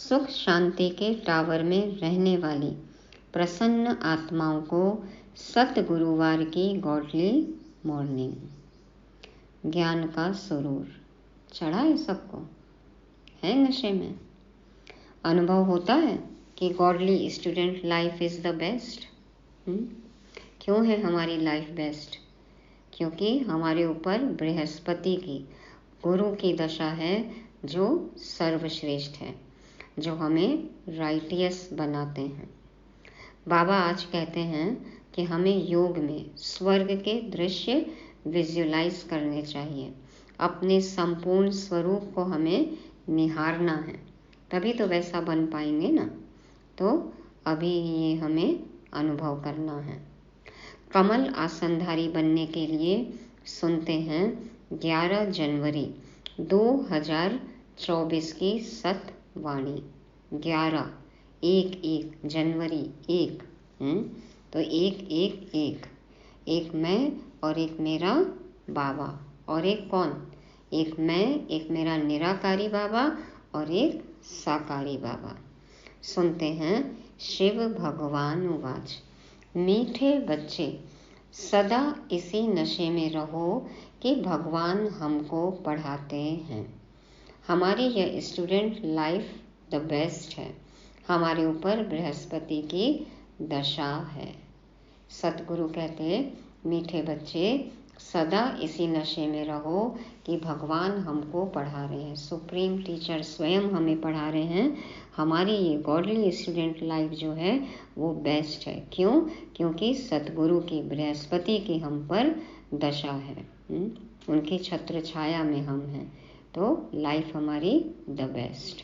सुख शांति के टावर में रहने वाली प्रसन्न आत्माओं को सतगुरुवार की गॉडली मॉर्निंग। ज्ञान का सुरूर चढ़ा है सबको, है नशे में। अनुभव होता है कि godly student life is the best. क्यों है हमारी लाइफ बेस्ट? क्योंकि हमारे ऊपर बृहस्पति की, गुरु की दशा है जो सर्वश्रेष्ठ है, जो हमें राइटियस बनाते हैं। बाबा आज कहते हैं कि हमें योग में स्वर्ग के दृश्य विजुअलाइज करने चाहिए। अपने संपूर्ण स्वरूप को हमें निहारना है, तभी तो वैसा बन पाएंगे ना। तो अभी ये हमें अनुभव करना है। कमल आसनधारी बनने के लिए सुनते हैं 11 जनवरी 2024 की सतवाणी। 11 1 जनवरी 1 तो 1 एक मैं और एक मेरा बाबा, और एक कौन? एक मैं, एक मेरा निराकारी बाबा और एक साकारी बाबा। सुनते हैं शिव भगवान उवाच। मीठे बच्चे, सदा इसी नशे में रहो कि भगवान हमको पढ़ाते हैं। हमारी यह स्टूडेंट लाइफ द बेस्ट है। हमारे ऊपर बृहस्पति की दशा है। सतगुरु कहते हैं, मीठे बच्चे सदा इसी नशे में रहो कि भगवान हमको पढ़ा रहे हैं। सुप्रीम टीचर स्वयं हमें पढ़ा रहे हैं। हमारी ये गॉडली स्टूडेंट लाइफ जो है वो बेस्ट है। क्यों? क्योंकि सतगुरु की, बृहस्पति की हम पर दशा है। उनकी छत्र छाया में हम हैं, तो लाइफ हमारी द बेस्ट।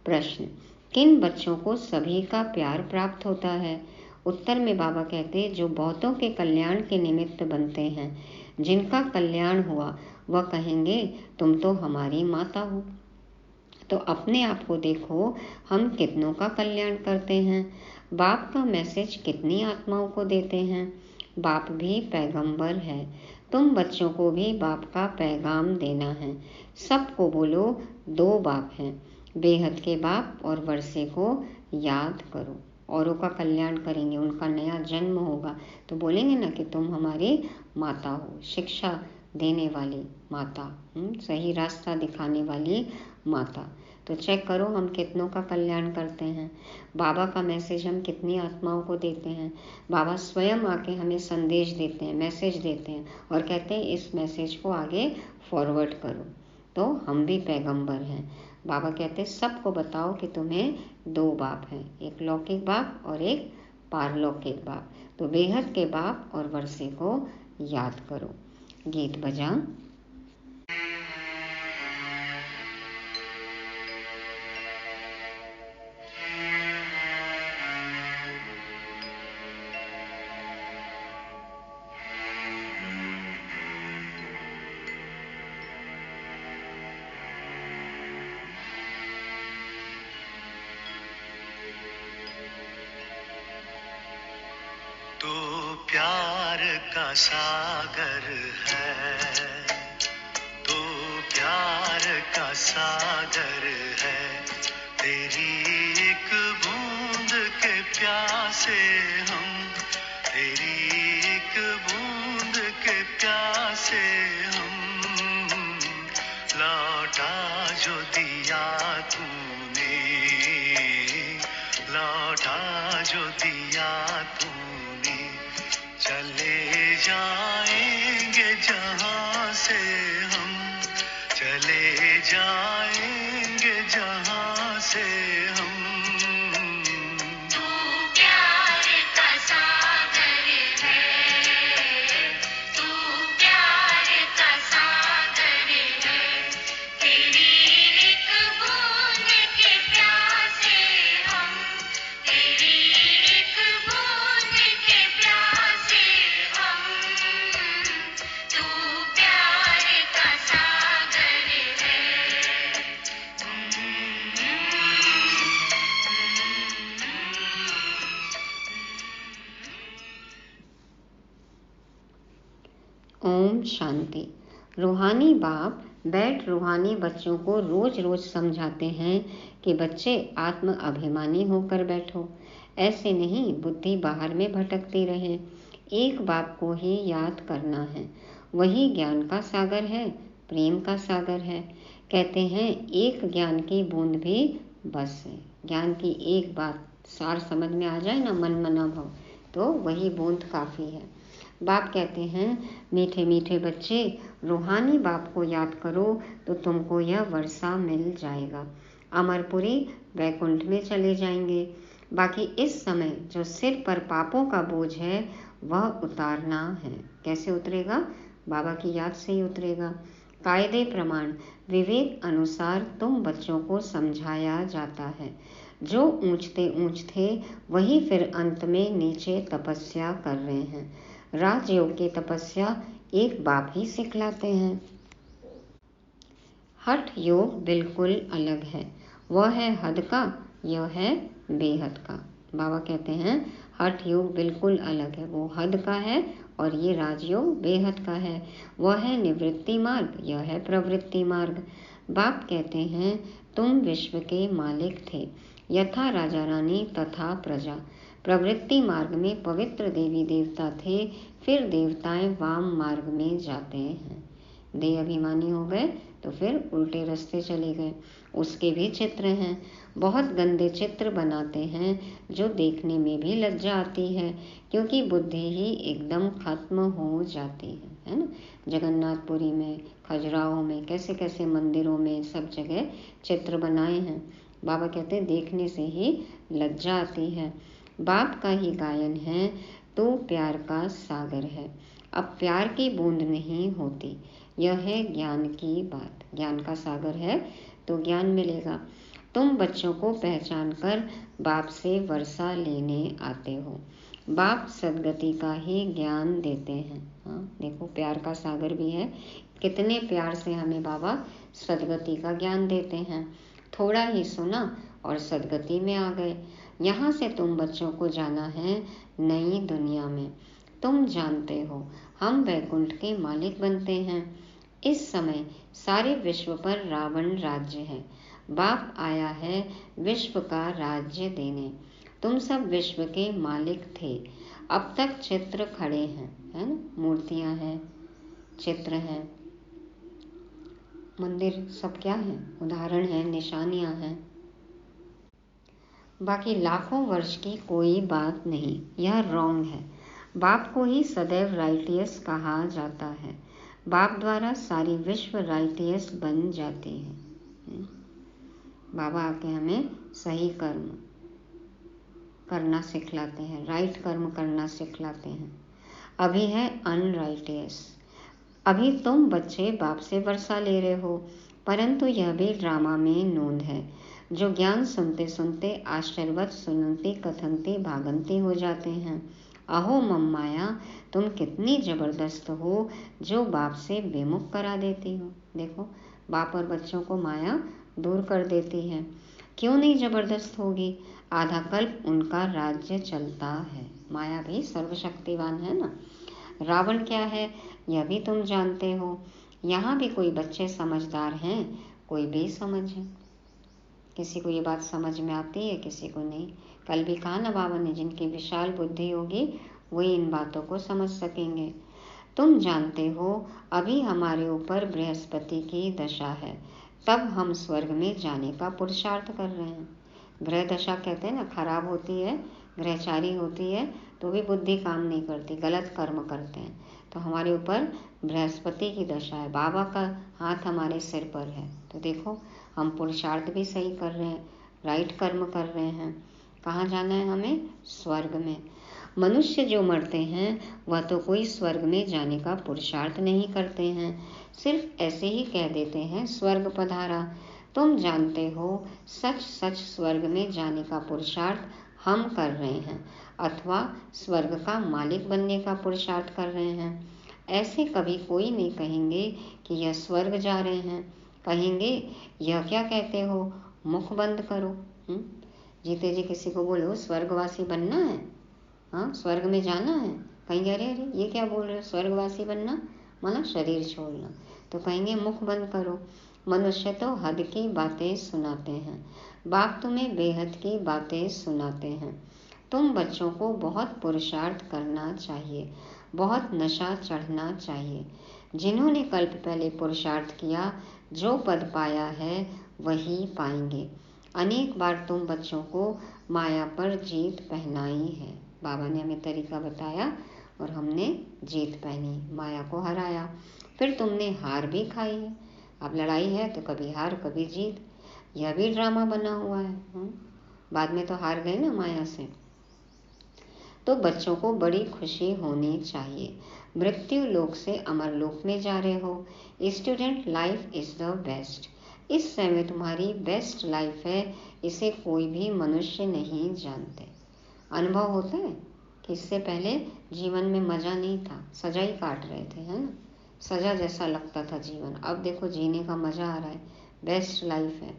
प्रश्न, किन बच्चों को सभी का प्यार प्राप्त होता है? उत्तर में बाबा कहते हैं, जो बहुतों के कल्याण के निमित्त बनते हैं। जिनका कल्याण हुआ वह कहेंगे तुम तो हमारी माता हो। तो अपने आप को देखो, हम कितनों का कल्याण करते हैं। बाप का मैसेज कितनी आत्माओं को देते हैं। बाप भी पैगंबर है। तुम बच्चों को भी बाप का पैगाम देना है। सबको बोलो, 2 बाप हैं, बेहद के बाप और वर्षे को याद करो। औरों का कल्याण करेंगे, उनका नया जन्म होगा तो बोलेंगे ना कि तुम हमारी माता हो। शिक्षा देने वाली माता, सही रास्ता दिखाने वाली माता। तो चेक करो हम कितनों का कल्याण करते हैं। बाबा का मैसेज हम कितनी आत्माओं को देते हैं। बाबा स्वयं आके हमें संदेश देते हैं, मैसेज देते हैं और कहते हैं इस मैसेज को आगे फॉरवर्ड करो। तो हम भी पैगंबर हैं। बाबा कहते हैं सबको बताओ कि तुम्हें 2 बाप हैं, एक लौकिक बाप और एक पारलौकिक बाप। तो बेहद के बाप और वर्षे को याद करो। गीत बजा। प्यार का सागर है, तो प्यार का सागर है। तेरी एक बूंद के प्यासे हम, तेरी एक बूंद के प्यासे हम। लौटा जो दिया तूने, लौटा जो दिया तूने, चले जाएंगे जहां से हम, चले जाएंगे जहां से हम। ओम शांति। रूहानी बाप बैठ रूहानी बच्चों को रोज रोज समझाते हैं कि बच्चे आत्म अभिमानी होकर बैठो, ऐसे नहीं बुद्धि बाहर में भटकती रहे। एक बाप को ही याद करना है, वही ज्ञान का सागर है, प्रेम का सागर है। कहते हैं एक ज्ञान की बूंद भी बस है। ज्ञान की एक बात सार समझ में आ जाए ना, मन मना भव, तो वही बूंद काफ़ी है। बाप कहते हैं मीठे मीठे बच्चे, रूहानी बाप को याद करो तो तुमको यह वर्षा मिल जाएगा। अमरपुरी वैकुंठ में चले जाएंगे। बाकी इस समय जो सिर पर पापों का बोझ है वह उतारना है। कैसे उतरेगा? बाबा की याद से ही उतरेगा। कायदे प्रमाण विवेक अनुसार तुम बच्चों को समझाया जाता है। जो ऊंचते ऊंच थे वही फिर अंत में नीचे तपस्या कर रहे हैं। राजयोग की तपस्या एक बाप ही सिखलाते हैं। हठ योग बिल्कुल अलग है, वह है हद का, यह है बेहद का। बाबा कहते हैं हठ योग बिल्कुल अलग है, वो हद का है और ये राजयोग बेहद का है। वह है निवृत्ति मार्ग, यह है प्रवृत्ति मार्ग। बाप कहते हैं तुम विश्व के मालिक थे, यथा राजा रानी तथा प्रजा। प्रवृत्ति मार्ग में पवित्र देवी देवता थे, फिर देवताएं वाम मार्ग में जाते हैं। देह अभिमानी हो गए तो फिर उल्टे रास्ते चले गए। उसके भी चित्र हैं, बहुत गंदे चित्र बनाते हैं जो देखने में भी लज्जा आती है, क्योंकि बुद्धि ही एकदम खत्म हो जाती है ना। जगन्नाथपुरी में, खजुराहो में, कैसे कैसे मंदिरों में सब जगह चित्र बनाए हैं। बाबा कहते हैं देखने से ही लज्जा आती है। बाप का ही गायन है तो प्यार का सागर है। अब प्यार की बूंद नहीं होती, यह है ज्ञान की बात। ज्ञान का सागर है तो ज्ञान मिलेगा। तुम बच्चों को पहचान कर बाप से वर्षा लेने आते हो। बाप सदगति का ही ज्ञान देते हैं। हाँ देखो, प्यार का सागर भी है, कितने प्यार से हमें बाबा सदगति का ज्ञान देते हैं। थोड़ा ही सुना और सदगति में आ गए। यहाँ से तुम बच्चों को जाना है नई दुनिया में। तुम जानते हो हम वैकुंठ के मालिक बनते हैं। इस समय सारे विश्व पर रावण राज्य है। बाप आया है विश्व का राज्य देने। तुम सब विश्व के मालिक थे। अब तक चित्र खड़े हैं, है ना, मूर्तियां हैं, चित्र हैं, मंदिर सब क्या है, उदाहरण है, निशानियां हैं। बाकी लाखों वर्ष की कोई बात नहीं, यह रॉन्ग है। बाप को ही सदैव राइटियस कहा जाता है। बाप द्वारा सारी विश्व राइटियस बन जाती है। बाबा आके हमें सही कर्म करना सिखलाते हैं, राइट कर्म करना सिखलाते हैं। अभी है अनराइटियस। अभी तुम बच्चे बाप से वर्षा ले रहे हो, परंतु यह भी ड्रामा में नोंद है। जो ज्ञान सुनते सुनते आश्चर्यवत सुनती कथनती भागंती हो जाते हैं। अहो मम्माया, तुम कितनी जबरदस्त हो जो बाप से विमुख करा देती हो। देखो, बाप और बच्चों को माया दूर कर देती है। क्यों नहीं जबरदस्त होगी? आधा कल्प उनका राज्य चलता है। माया भी सर्वशक्तिवान है ना। रावण क्या है यह भी तुम जानते हो। यहाँ भी कोई बच्चे समझदार हैं, कोई बेसमझ है। किसी को ये बात समझ में आती है, किसी को नहीं। कल भी कहा ना बाबा ने, जिनकी विशाल बुद्धि होगी वही इन बातों को समझ सकेंगे। तुम जानते हो अभी हमारे ऊपर बृहस्पति की दशा है, तब हम स्वर्ग में जाने का पुरुषार्थ कर रहे हैं। ग्रह दशा कहते हैं ना, खराब होती है, ग्रहचारी होती है तो भी बुद्धि काम नहीं करती, गलत कर्म करते हैं। तो हमारे ऊपर बृहस्पति की दशा है, बाबा का हाथ हमारे सिर पर है। तो देखो, हम पुरुषार्थ भी सही कर रहे हैं, राइट कर्म कर रहे हैं। कहाँ जाना है हमें? स्वर्ग में। मनुष्य जो मरते हैं वह तो कोई स्वर्ग में जाने का पुरुषार्थ नहीं करते हैं, सिर्फ ऐसे ही कह देते हैं स्वर्ग पधारा। तुम जानते हो सच सच स्वर्ग में जाने का पुरुषार्थ हम कर रहे हैं, अथवा स्वर्ग का मालिक बनने का पुरुषार्थ कर रहे हैं। ऐसे कभी कोई नहीं कहेंगे कि यह स्वर्ग जा रहे हैं। कहेंगे यह क्या कहते हो, मुख बंद करो। जीते जी किसी को बोलो स्वर्गवासी बनना है, हाँ स्वर्ग में जाना है, कहेंगे अरे अरे ये क्या बोल रहे हो, स्वर्गवासी बनना माना शरीर छोड़ना। तो कहेंगे मुख बंद करो। मनुष्य तो हद की बातें सुनाते हैं, बाप तुम्हें बेहद की बातें सुनाते हैं। तुम बच्चों को बहुत पुरुषार्थ करना चाहिए, बहुत नशा चढ़ना चाहिए। जिन्होंने कल्प पहले पुरुषार्थ किया, जो पद पाया है वही पाएंगे। अनेक बार तुम बच्चों को माया पर जीत पहनाई है। बाबा ने हमें तरीका बताया और हमने जीत पहनी, माया को हराया। फिर तुमने हार भी खाई है। अब लड़ाई है तो कभी हार कभी जीत, यह भी ड्रामा बना हुआ है। बाद में तो हार गए ना माया से। तो बच्चों को बड़ी खुशी होनी चाहिए। मृत्यु लोक से अमर लोक में जा रहे हो। Student, life is the best. इस समय तुम्हारी बेस्ट लाइफ है, इसे कोई भी मनुष्य नहीं जानते। अनुभव होता है कि इससे पहले जीवन में मजा नहीं था, सजा ही काट रहे थे, है ना, सजा जैसा लगता था जीवन। अब देखो जीने का मजा आ रहा है, बेस्ट लाइफ है।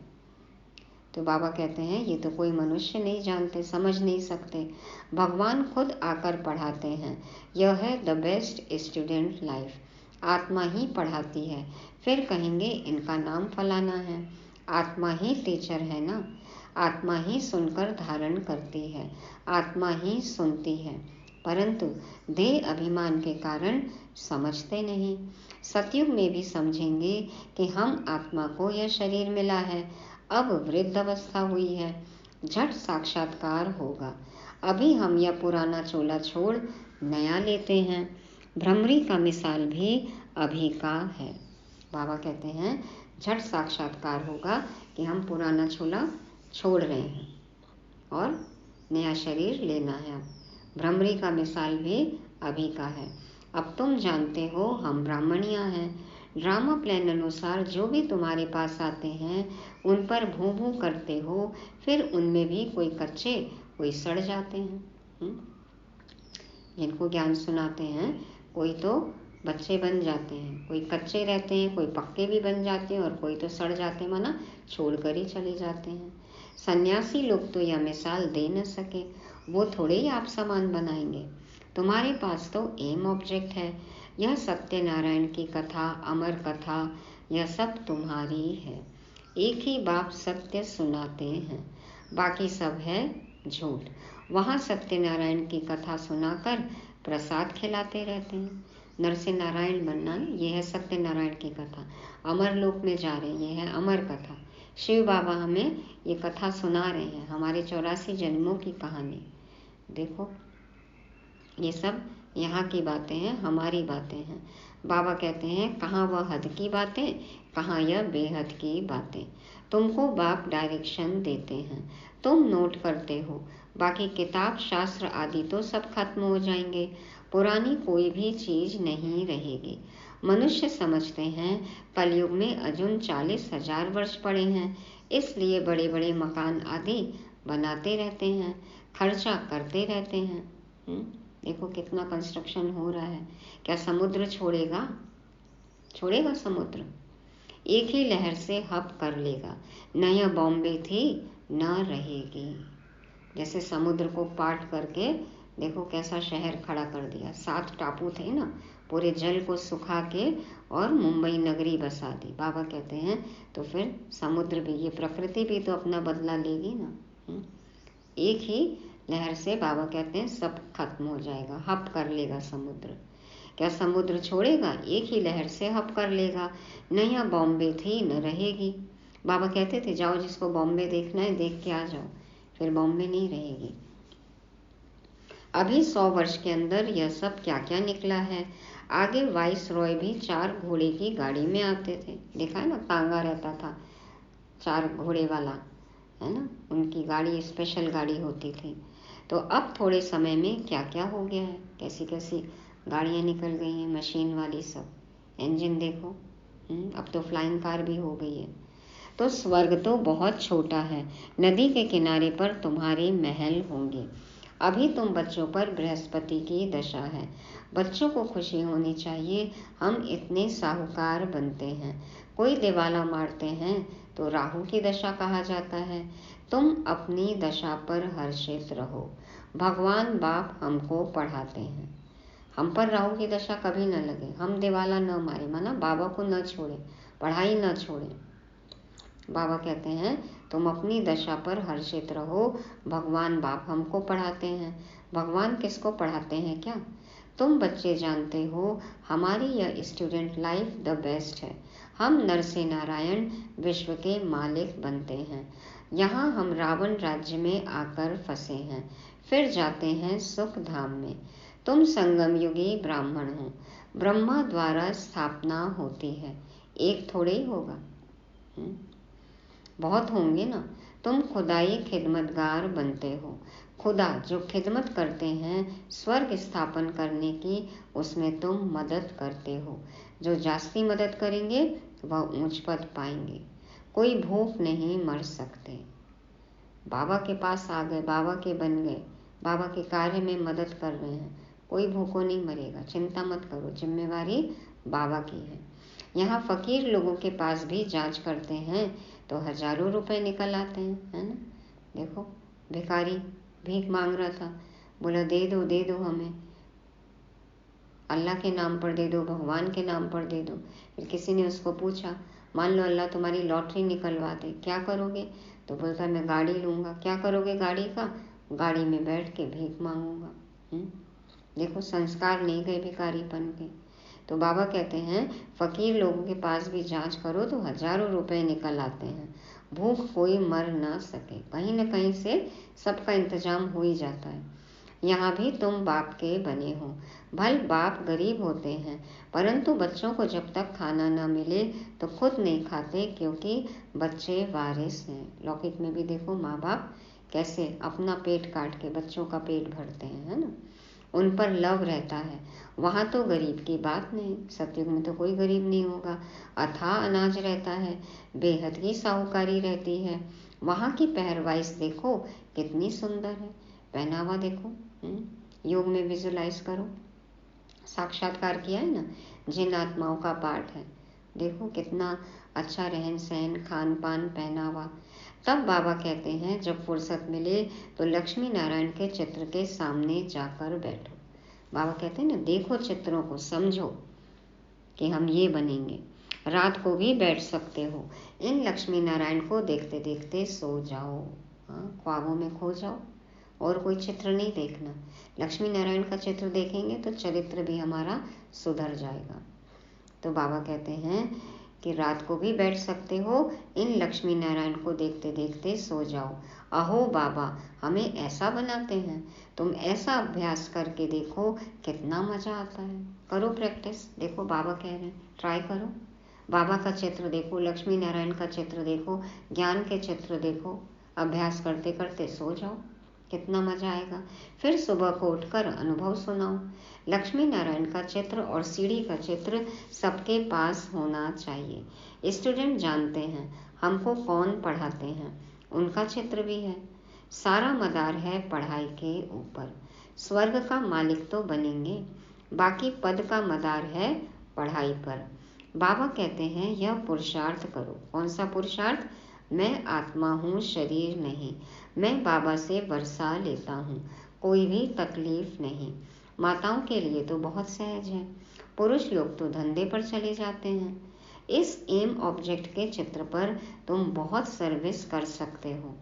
तो बाबा कहते हैं ये तो कोई मनुष्य नहीं जानते, समझ नहीं सकते। भगवान खुद आकर पढ़ाते हैं। यह है द बेस्ट स्टूडेंट लाइफ। आत्मा ही पढ़ाती है। फिर कहेंगे इनका नाम फलाना है। आत्मा ही टीचर है ना। आत्मा ही सुनकर धारण करती है, आत्मा ही सुनती है, परंतु देह अभिमान के कारण समझते नहीं। सतयुग में भी समझेंगे कि हम आत्मा को यह शरीर मिला है, अब वृद्ध अवस्था हुई है, झट साक्षात्कार होगा। अभी हम यह पुराना चोला छोड़ नया लेते हैं। भ्रमरी का मिसाल भी अभी का है। बाबा कहते हैं झट साक्षात्कार होगा कि हम पुराना चोला छोड़ रहे हैं और नया शरीर लेना है। भ्रमरी का मिसाल भी अभी का है। अब तुम जानते हो हम ब्राह्मणियाँ हैं। ड्रामा प्लान अनुसार जो भी तुम्हारे पास आते हैं उन पर भूं भूं करते हो, फिर उनमें भी कोई कच्चे कोई सड़ जाते हैं। जिनको ज्ञान सुनाते हैं कोई तो बच्चे बन जाते हैं, कोई कच्चे रहते हैं, कोई पक्के भी बन जाते हैं और कोई तो सड़ जाते हैं, माना छोड़ कर ही चले जाते हैं। सन्यासी लोग तो यह मिसाल दे न सके, वो थोड़े ही आप समान बनाएंगे। तुम्हारे पास तो एम ऑब्जेक्ट है। यह सत्यनारायण की कथा, अमर कथा, यह सब तुम्हारी है। एक ही बाप सत्य सुनाते हैं, बाकी सब है झूठ। वहाँ सत्यनारायण की कथा सुनाकर प्रसाद खिलाते रहते हैं। नरसिंह नारायण बनना, ये है सत्यनारायण की कथा। अमर लोक में जा रहे हैं, ये है अमर कथा। शिव बाबा हमें ये कथा सुना रहे हैं, हमारे 84 जन्मों की कहानी। देखो ये सब यहाँ की बातें हैं, हमारी बातें हैं। बाबा कहते हैं कहाँ वह हद की बातें, कहाँ यह बेहद की बातें। तुमको बाप डायरेक्शन देते हैं, तुम नोट करते हो। बाकी किताब शास्त्र आदि तो सब खत्म हो जाएंगे, पुरानी कोई भी चीज नहीं रहेगी। मनुष्य समझते हैं कलयुग में अजुन 40,000 वर्ष पड़े हैं, इसलिए बड़े बड़े मकान आदि बनाते रहते हैं, खर्चा करते रहते हैं। देखो कितना कंस्ट्रक्शन हो रहा है। क्या समुद्र छोड़ेगा? छोड़ेगा समुद्र? एक ही लहर से हप कर लेगा। न यह बॉम्बे थी न रहेगी। जैसे समुद्र को पाट करके देखो कैसा शहर खड़ा कर दिया। 7 टापू थे ना, पूरे जल को सुखा के और मुंबई नगरी बसा दी। बाबा कहते हैं तो फिर समुद्र भी, ये प्रकृति भी तो अपना बदला लेगी ना। एक ही लहर से बाबा कहते हैं सब खत्म हो जाएगा, हप कर लेगा समुद्र। क्या समुद्र छोड़ेगा? एक ही लहर से हप कर लेगा। न यहाँ बॉम्बे थी न रहेगी। बाबा कहते थे जाओ जिसको बॉम्बे देखना है देख के आ जाओ, फिर बॉम्बे नहीं रहेगी। अभी 100 वर्ष के अंदर यह सब क्या क्या निकला है। आगे वाइस रॉय भी 4 घोड़े की गाड़ी में आते थे, देखा है ना, तांगा रहता था 4 घोड़े वाला, है ना, उनकी गाड़ी स्पेशल गाड़ी होती थी। तो अब थोड़े समय में क्या क्या हो गया है, कैसी कैसी गाड़ियाँ निकल गई हैं, मशीन वाली सब। इंजन देखो, अब तो फ्लाइंग कार भी हो गई है। तो स्वर्ग तो बहुत छोटा है, नदी के किनारे पर तुम्हारे महल होंगे। अभी तुम बच्चों पर बृहस्पति की दशा है। बच्चों को खुशी होनी चाहिए, हम इतने साहूकार बनते हैं। कोई दिवाला मारते हैं तो राहु की दशा कहा जाता है। तुम अपनी दशा पर हर्षित रहो, भगवान बाप हमको पढ़ाते हैं। हम पर राहु की दशा कभी न लगे, हम दिवाला न मारे, माना बाबा को न छोड़े, पढ़ाई न छोड़े। बाबा कहते हैं तुम अपनी दशा पर हर्षित रहो, भगवान बाप हमको पढ़ाते हैं। भगवान किसको पढ़ाते हैं क्या? तुम बच्चे जानते हो हमारी यह स्टूडेंट लाइफ द बेस्ट है। हम नर से नारायण विश्व के मालिक बनते हैं। यहाँ हम रावण राज्य में आकर फंसे हैं, फिर जाते हैं सुख धाम में। तुम संगम युगी ब्राह्मण हो, ब्रह्मा द्वारा स्थापना होती है, एक थोड़े ही होगा, बहुत होंगे ना। तुम खुदाई खिदमतगार बनते हो। खुदा जो खिदमत करते हैं स्वर्ग स्थापन करने की, उसमें तुम मदद करते हो। जो जास्ती मदद करेंगे वह ऊंच पद पाएंगे। कोई भूख नहीं मर सकते। बाबा के पास आ गए, बाबा के बन गए, बाबा के कार्य में मदद कर रहे हैं, कोई भूखों नहीं मरेगा। चिंता मत करो, जिम्मेवारी बाबा की है। यहाँ फकीर लोगों के पास भी जांच करते हैं तो हजारों रुपए निकल आते हैं, है ना। देखो भिखारी भीख मांग रहा था, बोला दे दो हमें, अल्लाह के नाम पर दे दो, भगवान के नाम पर दे दो। फिर किसी ने उसको पूछा, मान लो अल्लाह तुम्हारी लॉटरी निकलवा दे, क्या करोगे? तो बोलता मैं गाड़ी लूँगा। क्या करोगे गाड़ी का? गाड़ी में बैठ के भीख मांगूंगा। देखो संस्कार नहीं गए भिखारीपन के। तो बाबा कहते हैं फकीर लोगों के पास भी जांच करो तो हजारों रुपए निकल आते हैं। भूख कोई मर ना सके, कहीं न कहीं से सबका इंतजाम हो ही जाता है। यहाँ भी तुम बाप के बने हो। भल बाप गरीब होते हैं, परंतु बच्चों को जब तक खाना न मिले तो खुद नहीं खाते, क्योंकि बच्चे वारिस हैं। लौकिक में भी देखो माँ बाप कैसे अपना पेट काट के बच्चों का पेट भरते हैं, है ना। उन पर लव रहता है। वहाँ तो गरीब की बात नहीं, सतयुग में तो कोई गरीब नहीं होगा। अथाह अनाज रहता है, बेहद की साहूकारी रहती है। वहाँ की पहरवाइश देखो कितनी सुंदर है, पहनावा देखो। योग में विजुलाइज करो, साक्षात्कार किया है ना, जिन आत्माओं का पाठ है। देखो कितना अच्छा रहन सहन, खान पान, पहनावा। तब बाबा कहते हैं जब फुर्सत मिले तो लक्ष्मी नारायण के चित्र के सामने जाकर बैठो। बाबा कहते हैं ना देखो चित्रों को, समझो कि हम ये बनेंगे। रात को भी बैठ सकते हो, इन लक्ष्मी नारायण को देखते देखते सो जाओ। ख्वाबों में खो जाओ, और कोई चित्र नहीं देखना। लक्ष्मी नारायण का चित्र देखेंगे तो चरित्र भी हमारा सुधर जाएगा। तो बाबा कहते हैं कि रात को भी बैठ सकते हो, इन लक्ष्मी नारायण को देखते देखते सो जाओ। अहो बाबा हमें ऐसा बनाते हैं, तुम ऐसा अभ्यास करके देखो कितना मजा आता है। करो प्रैक्टिस, देखो बाबा कह रहे हैं ट्राई करो। बाबा का चित्र देखो, लक्ष्मी नारायण का चित्र देखो, ज्ञान के चित्र देखो, अभ्यास करते करते सो जाओ, कितना मजा आएगा। फिर सुबह को उठकर अनुभव सुनाओ। लक्ष्मी नारायण का चित्र और सीढ़ी का चित्र सबके पास होना चाहिए। स्टूडेंट जानते हैं हमको कौन पढ़ाते हैं, उनका चित्र भी है। सारा मदार है पढ़ाई के ऊपर। स्वर्ग का मालिक तो बनेंगे, बाकी पद का मदार है पढ़ाई पर। बाबा कहते हैं यह पुरुषार्थ करो। कौन सा पुरुषार्थ? मैं आत्मा हूँ, शरीर नहीं। मैं बाबा से वर्षा लेता हूँ, कोई भी तकलीफ नहीं। माताओं के लिए तो बहुत सहज है, पुरुष लोग तो धंधे पर चले जाते हैं। इस एम ऑब्जेक्ट के चित्र पर तुम बहुत सर्विस कर सकते हो।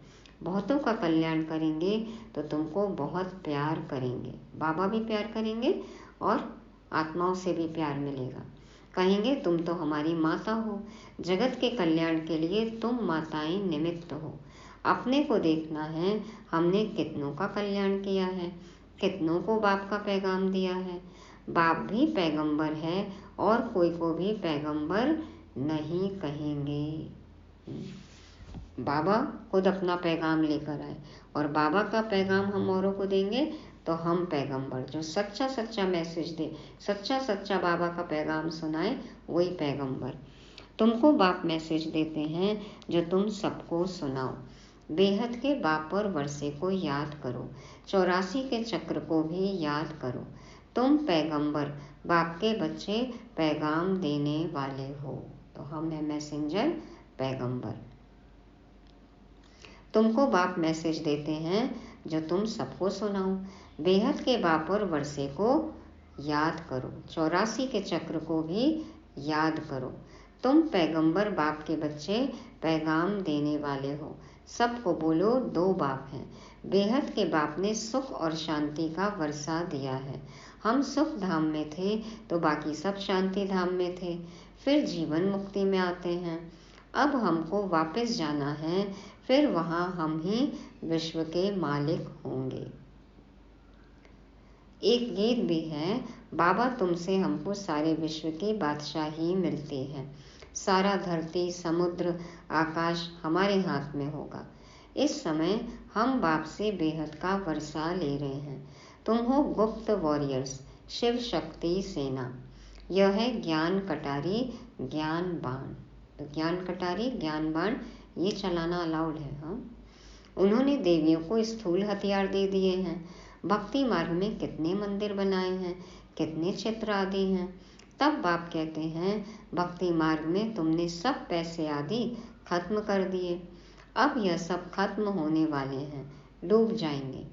बहुतों का कल्याण करेंगे तो तुमको बहुत प्यार करेंगे। बाबा भी प्यार करेंगे और आत्माओं से भी प्यार मिलेगा। कहेंगे तुम तो हमारी माता हो, जगत के कल्याण के लिए तुम माताएं निमित्त हो। अपने को देखना है हमने कितनों का कल्याण किया है, कितनों को बाप का पैगाम दिया है। बाप भी पैगंबर है और कोई को भी पैगंबर नहीं कहेंगे। बाबा खुद अपना पैगाम लेकर आए और बाबा का पैगाम हम औरों को देंगे तो हम पैगंबर, जो सच्चा सच्चा मैसेज दे, सच्चा सच्चा बाबा का पैगाम सुनाए, वही पैगंबर। तुमको बाप मैसेज देते हैं जो तुम सबको सुनाओ। बेहद के बाप और वर्षे को याद करो, 84 के चक्र को भी याद करो। तुम पैगंबर, बाप के बच्चे, पैगाम देने वाले हो। तो हम है मैसेंजर, पैगंबर। तुमको बाप मैसेज देते हैं जो तुम सबको सुनाओ। बेहद के बाप और वर्षे को याद करो, 84 के चक्र को भी याद करो। तुम पैगंबर बाप के बच्चे, पैगाम देने वाले हो। सबको बोलो 2 बाप हैं। बेहद के बाप ने सुख और शांति का वर्षा दिया है। हम सुख धाम में थे तो बाकी सब शांति धाम में थे, फिर जीवन मुक्ति में आते हैं। अब हमको वापस जाना है, फिर वहाँ हम ही विश्व के मालिक होंगे। एक गीत भी है, बाबा तुमसे हमको सारे विश्व की बादशाही मिलती है। सारा धरती, समुद्र, आकाश हमारे हाथ में होगा। इस समय हम बाप से बेहद का वर्षा ले रहे हैं। तुम हो गुप्त वॉरियर्स, शिव शक्ति सेना। यह है ज्ञान कटारी, ज्ञान बाण। तो ज्ञान कटारी, ज्ञान बाण ये चलाना अलाउड है। हाँ, उन्होंने देवियों को स्थूल हथियार दे दिए हैं। भक्ति मार्ग में कितने मंदिर बनाए हैं, कितने चित्र आदि हैं। तब बाप कहते हैं भक्ति मार्ग में तुमने सब पैसे आदि खत्म कर दिए, अब यह सब खत्म होने वाले हैं, डूब जाएंगे।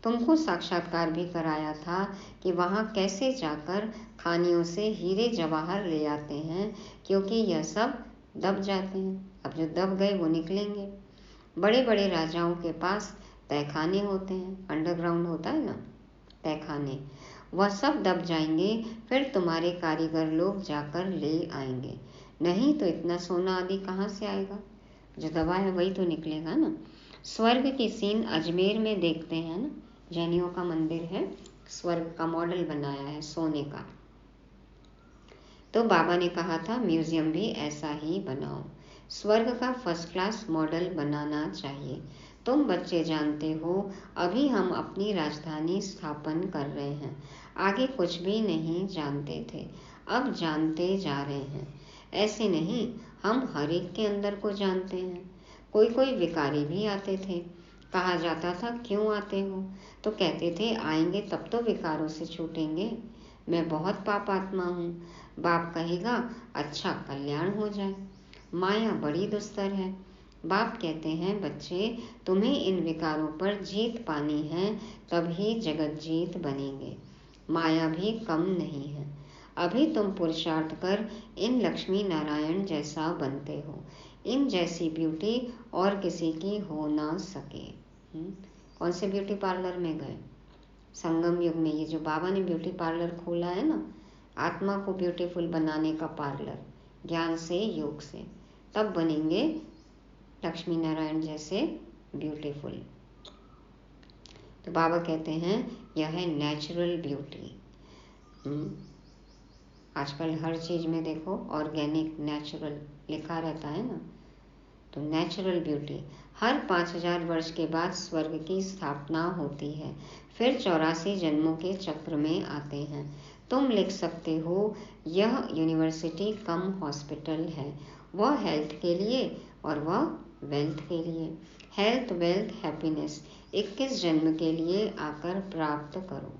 तुमको साक्षात्कार भी कराया था कि वहाँ कैसे जाकर खानियों से हीरे जवाहर ले आते हैं, क्योंकि यह सब दब जाते हैं। अब जो दब गए वो निकलेंगे। बड़े बड़े राजाओं के पास तहखाने होते हैं, अंडरग्राउंड होता है ना तहखाने, वह सब दब जाएंगे, फिर तुम्हारे कारीगर लोग जाकर ले आएंगे। नहीं तो इतना सोना आदि कहाँ से आएगा? जो दबा है वही तो निकलेगा ना। स्वर्ग की सीन अजमेर में देखते हैं ना, जैनियों का मंदिर है, स्वर्ग का मॉडल बनाया है सोने का। तो बाबा ने कहा था म्यूजियम भी ऐसा ही बनाओ, स्वर्ग का फर्स्ट क्लास मॉडल बनाना चाहिए। तुम बच्चे जानते हो अभी हम अपनी राजधानी स्थापन कर रहे हैं। आगे कुछ भी नहीं जानते थे, अब जानते जा रहे हैं। ऐसे नहीं, हम हर एक के अंदर को जानते हैं। कोई कोई विकारी भी आते थे। कहा जाता था क्यों आते हो? तो कहते थे आएंगे तब तो विकारों से छूटेंगे। मैं बहुत पाप आत्मा हूँ। बाप कहेगा अच्छा कल्याण हो जाए। माया बड़ी दुस्तर है। बाप कहते हैं बच्चे तुम्हें इन विकारों पर जीत पानी है, तभी जगत जीत बनेंगे। माया भी कम नहीं है। अभी तुम पुरुषार्थ कर इन लक्ष्मी नारायण जैसा बनते हो। इन जैसी ब्यूटी और किसी की हो ना सके। कौन से ब्यूटी पार्लर में गए? संगम युग में ये जो बाबा ने ब्यूटी पार्लर खोला है ना, आत्मा को ब्यूटीफुल बनाने का पार्लर, ज्ञान से योग से, तब बनेंगे लक्ष्मी नारायण जैसे ब्यूटीफुल। तो बाबा कहते हैं यह है नेचुरल ब्यूटी। आजकल हर चीज में देखो ऑर्गेनिक, नेचुरल लिखा रहता है ना। तो नेचुरल ब्यूटी, हर 5000 वर्ष के बाद स्वर्ग की स्थापना होती है, फिर 84 जन्मों के चक्र में आते हैं। तुम लिख सकते हो यह यूनिवर्सिटी कम हॉस्पिटल है, वह हेल्थ के लिए और वह वेल्थ के लिए। हेल्थ, वेल्थ, हैप्पीनेस 21 जन्म के लिए आकर प्राप्त करो।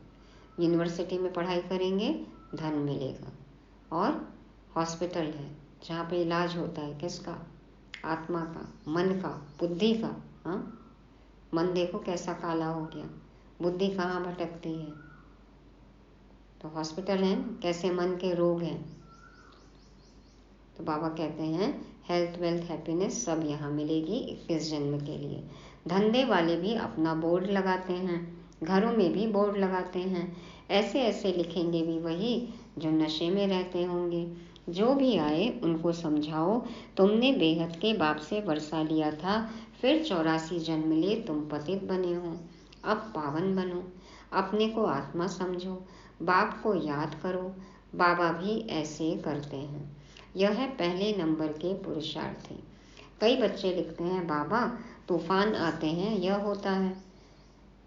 यूनिवर्सिटी में पढ़ाई करेंगे धन मिलेगा, और हॉस्पिटल है जहाँ पे इलाज होता है किसका? आत्मा का, मन का, बुद्धि का। हाँ, मन देखो कैसा काला हो गया, बुद्धि कहाँ भटकती है। तो हॉस्पिटल है ना, कैसे मन के रोग हैं। तो बाबा कहते हैं हेल्थ, वेल्थ, हैप्पीनेस सब यहाँ मिलेगी 21 जन्म के लिए। धंधे वाले भी अपना बोर्ड लगाते हैं, घरों में भी बोर्ड लगाते हैं। ऐसे ऐसे लिखेंगे भी वही जो नशे में रहते होंगे। जो भी आए उनको समझाओ तुमने बेहद के बाप से वर्षा लिया था, फिर 84 जन्म ले तुम पतित बने हो, अब पावन बनो। अपने को आत्मा समझो, बाप को याद करो। बाबा भी ऐसे करते हैं। यह है पहले नंबर के पुरुषार्थी। कई बच्चे लिखते हैं बाबा तूफान आते हैं, यह होता है।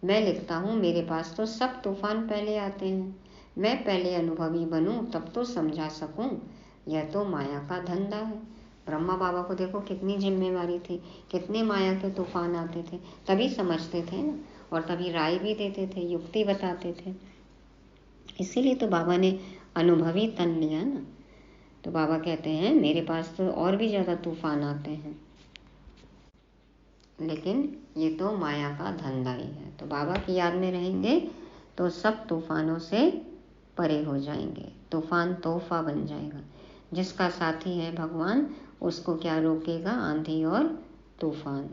मैं लिखता हूँ मेरे पास तो सब तूफान पहले आते हैं, मैं पहले अनुभवी बनूं तब तो समझा सकूं। यह तो माया का धंधा है। ब्रह्मा बाबा को देखो कितनी जिम्मेवारी थी, कितने माया के तूफान आते थे, तभी समझते थे ना, और तभी राय भी देते थे, युक्ति बताते थे। इसीलिए तो बाबा ने अनुभवी तन लिया ना। तो बाबा कहते हैं मेरे पास तो और भी ज़्यादा तूफान आते हैं, लेकिन ये तो माया का धंधा ही है। तो बाबा की याद में रहेंगे तो सब तूफानों से परे हो जाएंगे। तूफान तोहफा बन जाएगा। जिसका साथी है भगवान, उसको क्या रोकेगा? आंधी और तूफान।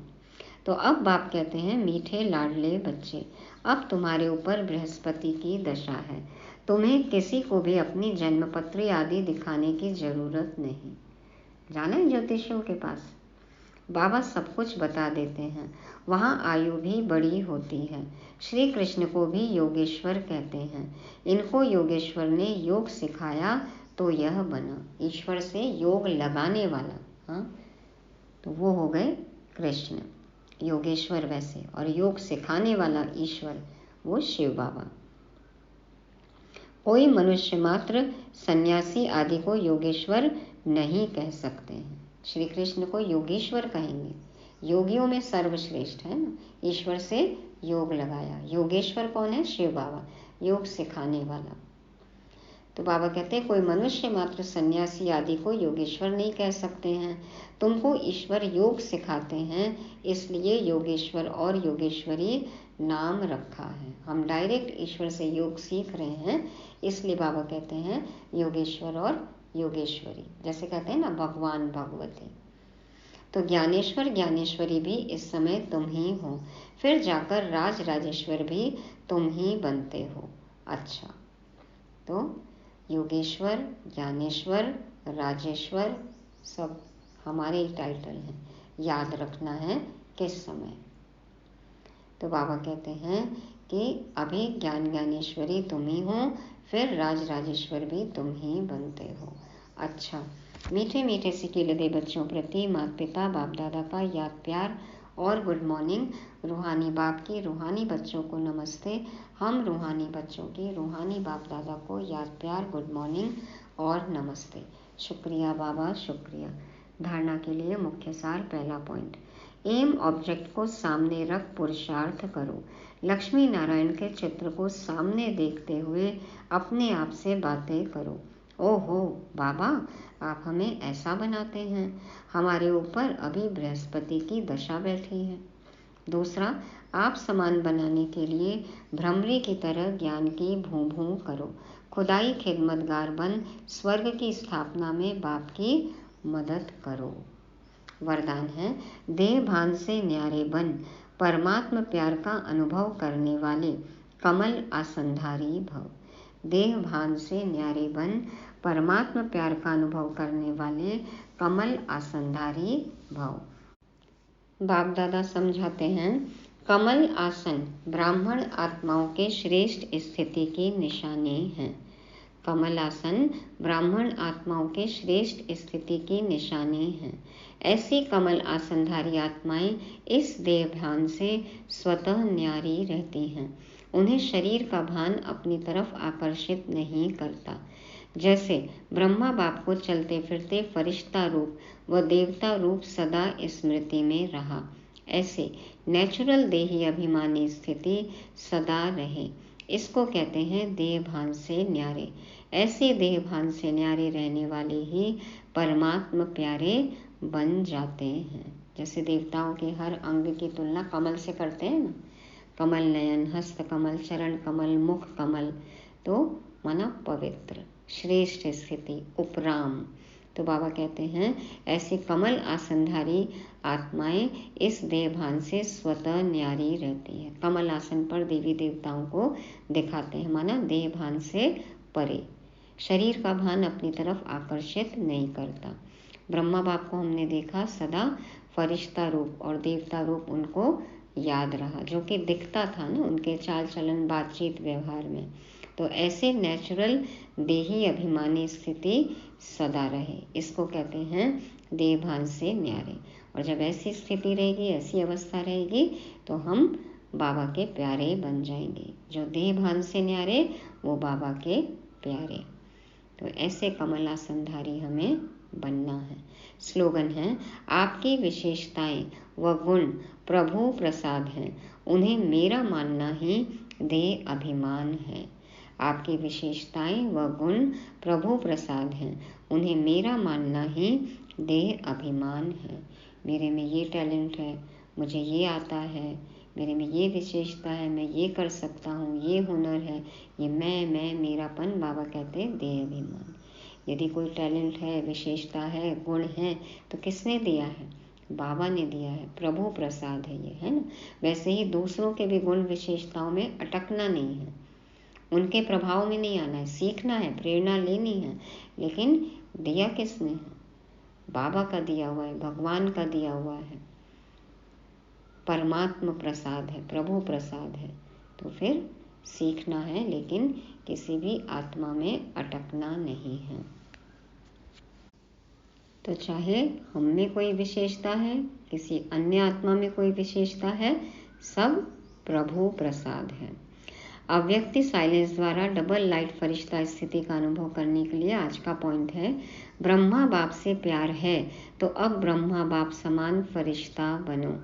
तो अब बाप कहते हैं, मीठे लाडले बच्चे, अब तुम्हारे ऊपर बृहस्पति की दशा है। तुम्हें किसी को भी अपनी जन्मपत्री आदि दिखाने की जरूरत नहीं। जाना है ज्योतिषियों के पास, बाबा सब कुछ बता देते हैं। वहाँ आयु भी बड़ी होती है। श्री कृष्ण को भी योगेश्वर कहते हैं। इनको योगेश्वर ने योग सिखाया तो यह बना। ईश्वर से योग लगाने वाला, हाँ, तो वो हो गए कृष्ण, योगेश्वर वैसे, और योग सिखाने वाला ईश्वर वो शिव बाबा। कोई मनुष्य मात्र सन्यासी आदि को योगेश्वर नहीं कह सकते हैं। श्री कृष्ण को योगेश्वर कहेंगे। योगियों में सर्वश्रेष्ठ है ना, ईश्वर से योग लगाया। योगेश्वर कौन है? शिव बाबा, योग सिखाने वाला। तो बाबा कहते हैं, कोई मनुष्य मात्र सन्यासी आदि को योगेश्वर नहीं कह सकते हैं। तुमको ईश्वर योग सिखाते हैं, इसलिए योगेश्वर और योगेश्वरी नाम रखा है। हम डायरेक्ट ईश्वर से योग सीख रहे हैं, इसलिए बाबा कहते हैं योगेश्वर और योगेश्वरी। जैसे कहते हैं ना भगवान भगवती। तो ज्ञानेश्वर ज्ञानेश्वरी भी इस समय तुम ही हो, फिर जाकर राज राजेश्वर भी तुम ही बनते हो। अच्छा, तो योगेश्वर, ज्ञानेश्वर, राजेश्वर सब हमारे ही टाइटल हैं। याद रखना है किस समय। तो बाबा कहते हैं कि अभी ज्ञान ज्ञानेश्वरी तुम ही हो, फिर राज राजेश्वर भी तुम ही बनते हो। अच्छा, मीठे मीठे सिकिलदे बच्चों प्रति माता पिता बाप दादा का याद प्यार और गुड मॉर्निंग। रूहानी बाप की रूहानी बच्चों को नमस्ते। हम रूहानी बच्चों की रूहानी बाप दादा को याद प्यार, गुड मॉर्निंग और नमस्ते। शुक्रिया बाबा, शुक्रिया। धारणा के लिए मुख्य सार, पहला पॉइंट, एम ऑब्जेक्ट को सामने रख पुरुषार्थ करो। लक्ष्मी नारायण के चित्र को सामने देखते हुए अपने आप से बातें करो। ओहो बाबा, आप हमें ऐसा बनाते हैं, हमारे ऊपर अभी बृहस्पति की दशा बैठी है। दूसरा, आप समान बनाने के लिए भ्रमरी की तरह ज्ञान की भूं भूं करो। खुदाई खिदमतगार बन स्वर्ग की स्थापना में बाप की मदद करो। वरदान है, देह भान से न्यारे बन परमात्म प्यार का अनुभव करने वाले कमल आसनधारी भव। देह भान से न्यारे बन परमात्म प्यार का अनुभव करने वाले कमल आसनधारी भव। बाप दादा समझाते हैं, कमल आसन ब्राह्मण आत्माओं के श्रेष्ठ स्थिति की निशानी है। कमल आसन ब्राह्मण आत्माओं के श्रेष्ठ स्थिति की निशानी है। ऐसी कमल आसनधारी आत्माएं इस देह भान से स्वतः न्यारी रहती हैं। उन्हें शरीर का भान अपनी तरफ आकर्षित नहीं करता। जैसे ब्रह्मा बाप को चलते फिरते फरिश्ता रूप व देवता रूप सदा स्मृति में रहा, ऐसे नेचुरल देही अभिमानी स्थिति सदा रहे। इसको कहते हैं देह भान से न्यारे। ऐसे देह भान से न्यारे रहने वाले ही परमात्म प्यारे बन जाते हैं। जैसे देवताओं के हर अंग की तुलना कमल से करते हैं ना, कमल नयन, हस्त कमल, चरण कमल, मुख कमल, तो माना पवित्र, श्रेष्ठ स्थिति, उपराम। तो बाबा कहते हैं ऐसी कमल आसनधारी आत्माएं इस देह भान से स्वतः न्यारी रहती है। कमल आसन पर देवी देवताओं को दिखाते हैं, माना देह भान से परे, शरीर का भान अपनी तरफ आकर्षित नहीं करता। ब्रह्मा बाप को हमने देखा सदा फरिश्ता रूप और देवता रूप उनको याद रहा, जो कि दिखता था ना उनके चाल चलन, बातचीत, व्यवहार में। तो ऐसे नेचुरल देही अभिमानी स्थिति सदा रहे, इसको कहते हैं देह भान से न्यारे। और जब ऐसी स्थिति रहेगी, ऐसी अवस्था रहेगी, तो हम बाबा के प्यारे बन जाएंगे। जो देह भान से न्यारे वो बाबा के प्यारे। तो ऐसे कमल आसनधारी हमें बनना है। स्लोगन है, आपकी विशेषताएं व गुण प्रभु प्रसाद हैं, उन्हें मेरा मानना ही देह अभिमान है। आपकी विशेषताएं व गुण प्रभु प्रसाद हैं, उन्हें मेरा मानना ही देह अभिमान है। मेरे में ये टैलेंट है, मुझे ये आता है, मेरे में ये विशेषता है, मैं ये कर सकता हूँ, ये हुनर है, ये मैं मेरापन, बाबा कहते हैं देह अभिमान। यदि कोई टैलेंट है, विशेषता है, गुण है, तो किसने दिया है? बाबा ने दिया है, प्रभु प्रसाद है ये, है ना। वैसे ही दूसरों के भी गुण विशेषताओं में अटकना नहीं है, उनके प्रभाव में नहीं आना है, सीखना है, प्रेरणा लेनी है, लेकिन दिया किसने है? बाबा का दिया हुआ है, भगवान का दिया हुआ है, परमात्मा प्रसाद है, प्रभु प्रसाद है। तो फिर सीखना है, लेकिन किसी भी आत्मा में अटकना नहीं है। तो चाहे हम में कोई विशेषता है, किसी अन्य आत्मा में कोई विशेषता है, सब प्रभु प्रसाद है। अव्यक्ति साइलेंस द्वारा डबल लाइट फरिश्ता स्थिति का अनुभव करने के लिए आज का पॉइंट है, ब्रह्मा बाप से प्यार है तो अब ब्रह्मा बाप समान फरिश्ता बनो।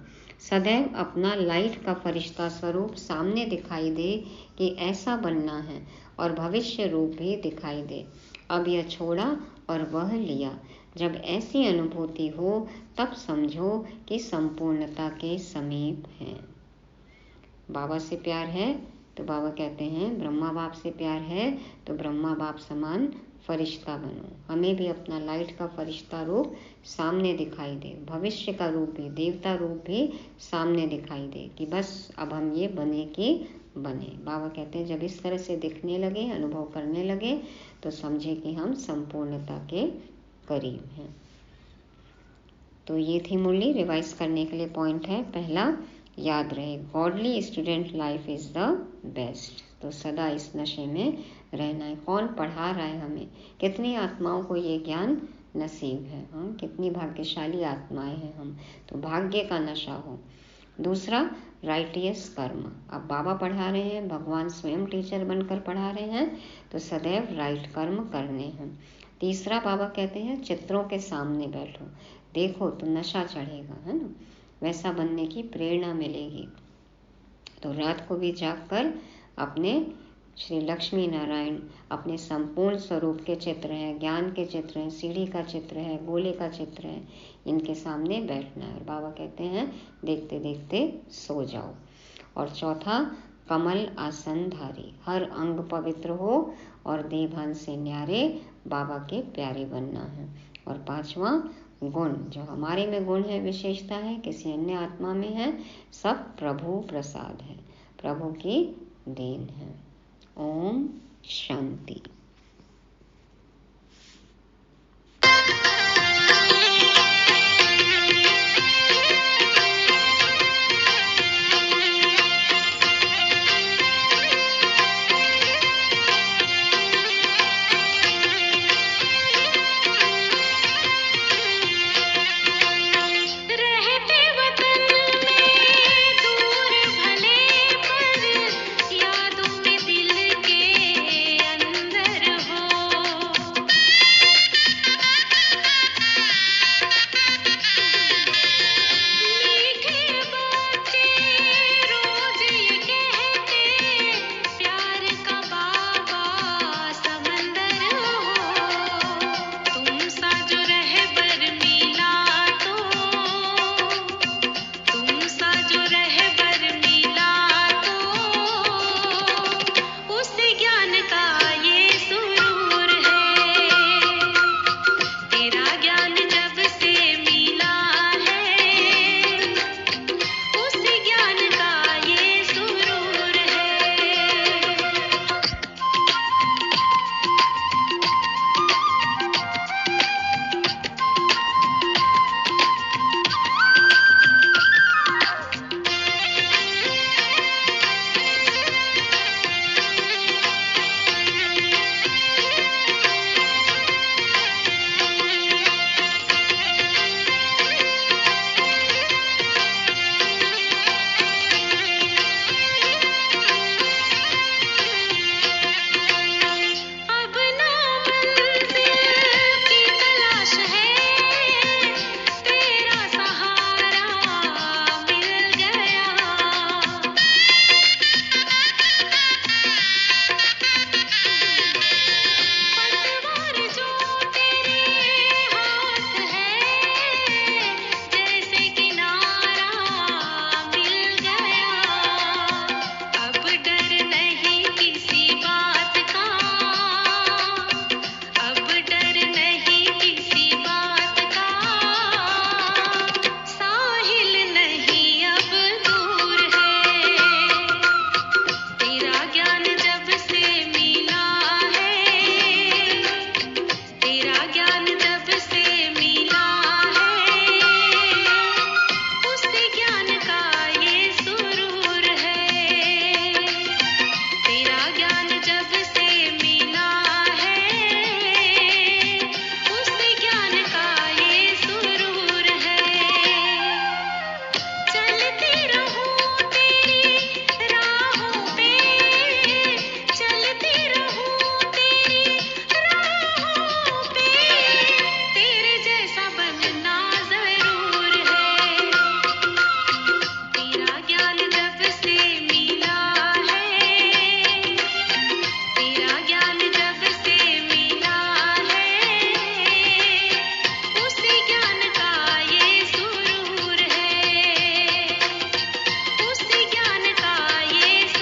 सदैव अपना लाइट का फरिश्ता स्वरूप सामने दिखाई दे कि ऐसा बनना है, और भविष्य रूप भी दिखाई दे। अब यह छोड़ा और वह लिया। जब ऐसी अनुभूति हो तब समझो कि संपूर्णता के समीप है। बाबा से प्यार है तो बाबा कहते हैं, ब्रह्मा बाप से प्यार है तो ब्रह्मा बाप समान फरिश्ता बनो। हमें भी अपना लाइट का फरिश्ता रूप सामने दिखाई दे, भविष्य का रूप भी, देवता रूप भी सामने दिखाई दे कि बस अब हम ये बने कि बने। बाबा कहते हैं जब इस तरह से दिखने लगे, अनुभव करने लगे, तो समझे कि हम संपूर्णता के करीब हैं। तो ये थी मुरली। रिवाइज करने के लिए पॉइंट है, पहला याद रहे, godly student life is the best. तो सदा इस नशे में रहना है। कौन पढ़ा रहा है हमें? कितनी आत्माओं को ये ज्ञान नसीब है, हाँ, कितनी भाग्यशाली आत्माएं हैं हम। तो भाग्य का नशा हो। दूसरा, राइटियस कर्म। अब बाबा पढ़ा रहे हैं, भगवान स्वयं टीचर बनकर पढ़ा रहे हैं, तो सदैव राइट कर्म करने हैं। तीसरा, बाबा कहते हैं चित्रों के सामने बैठो, देखो तो नशा चढ़ेगा, है ना, वैसा बनने की प्रेरणा मिलेगी। तो रात को भी जागकर अपने श्री लक्ष्मी नारायण, अपने संपूर्ण स्वरूप के चित्र हैं, ज्ञान के चित्र हैं, सीढ़ी का चित्र है, गोले का चित्र है, इनके सामने बैठना है। और बाबा कहते हैं देखते देखते सो जाओ। और चौथा, कमल आसन धारी, हर अंग पवित्र हो और देभान से न्यारे बाबा के प्यारे बनना है। और पांचवा, गुण, जो हमारे में गुण है, विशेषता है, किसी अन्य आत्मा में है, सब प्रभु प्रसाद है, प्रभु की देन है। ओम शांति।